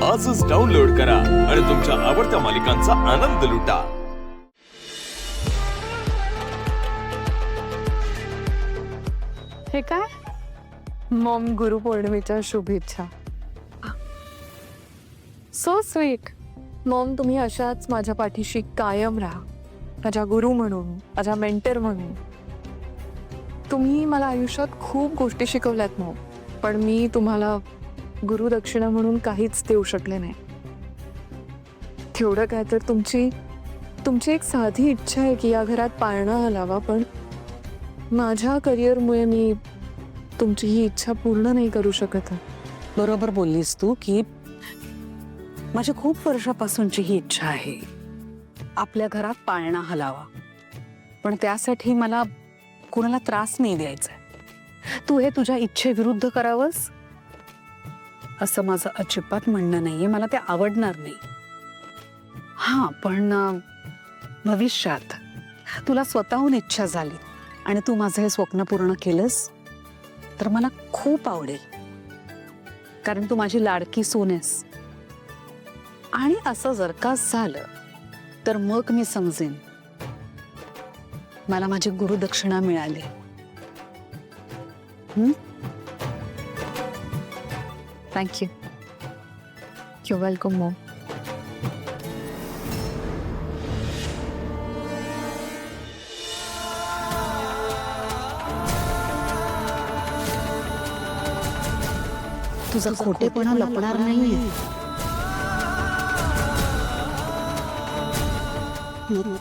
आजच डाउनलोड करा आणि तुमच्या आवडत्या मालिकांचा आनंद लुटा। हे काय मॉम गुरुपौर्णिमेच्या शुभेच्छा। सो स्वीट मॉम, तुम्ही अशाच माझ्या पाठीशी कायम राहा, माझ्या गुरु म्हणून, माझ्या मेंटर म्हणून। तुम्ही मला आयुष्यात खूप गोष्टी शिकवल्यात मॉम, पण मी तुम्हाला गुरुदक्षिणा म्हणून काहीच देऊ शकले नाही। तेवढं काय तर तुमची एक साधी इच्छा आहे की या घरात पाळणा हलावा, पण माझ्या करिअरमुळे मी तुमची ही इच्छा पूर्ण नाही करू शकत। बरोबर बोललीस तू की माझी खूप वर्षापासूनची ही इच्छा आहे, आपल्या घरात पाळणा हलावा, पण त्यासाठी मला कुणाला त्रास नाही द्यायचा। तू हे तुझ्या इच्छेविरुद्ध करावंस असं माझं अजिबात म्हणणं नाहीये, मला ते आवडणार नाही। हा, पण भविष्यात तुला स्वतःहून इच्छा झाली आणि तू माझं हे स्वप्न पूर्ण केलंस तर मला खूप आवडेल, कारण तू माझी लाडकी सून आहेस। आणि असं जर का झालं तर मग मी समजेन मला माझी गुरुदक्षिणा मिळाली। Thank you, you welcome Maugham. तुझा खोटेपणा लपणार नाहीये,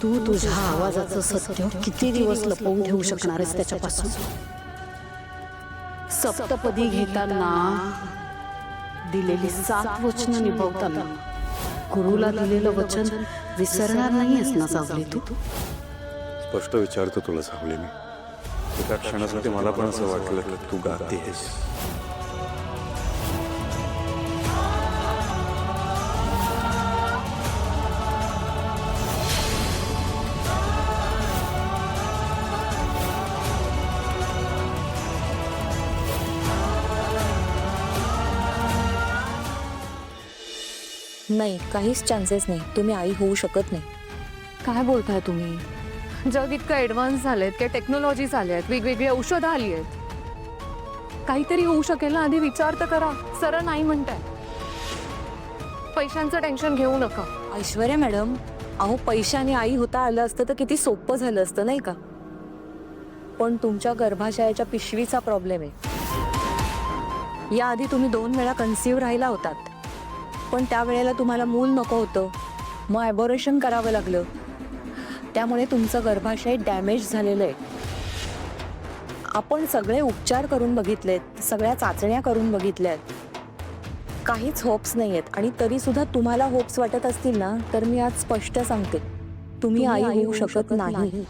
तू तुझ्या आवाजाचं सत्य किती दिवस लपवून ठेवू शकणार आहेस त्याच्यापासून? सप्तपदी घेताना दिलेली 7 वचनं निभावताना गुरुला दिलेलं वचन विसरणार नाहीयेस ना सावली तू? स्पष्ट विचारतो तुला सावली मी, एका क्षणासाठी मला पण असं वाटलं की तू गातेस। नाही, काहीच चान्सेस नाही, तुम्ही आई होऊ शकत नाही। काय बोलताय तुम्ही? जग इतकं ॲडव्हान्स झालेत, की टेक्नॉलॉजी आल्यात, वेगवेगळी औषधं आली आहेत, काहीतरी होऊ शकेल ना? आधी विचार तर करा। सरळ नाही म्हणताय, पैशांचं टेन्शन घेऊ नका। ऐश्वर्या मॅडम, अहो पैशाने आई होता आलं असतं तर किती सोपं झालं असतं नाही का? पण तुमच्या गर्भाशयाच्या पिशवीचा प्रॉब्लेम आहे। याआधी तुम्ही 2 वेळा कन्सीव्ह राहिला होतात, पण त्यावेळेला तुम्हाला मूल नको होतं, मग ॲबॉर्शन करावं लागलं, त्यामुळे तुमचं गर्भाशय डॅमेज झालेलं आहे। आपण सगळे उपचार करून बघितलेत, सगळ्या चाचण्या करून बघितल्यात, काहीच होप्स नाही आहेत। आणि तरी सुद्धा तुम्हाला होप्स वाटत असतील ना, तर मी आज स्पष्ट सांगते, तुम्ही आई होऊ शकत नाही।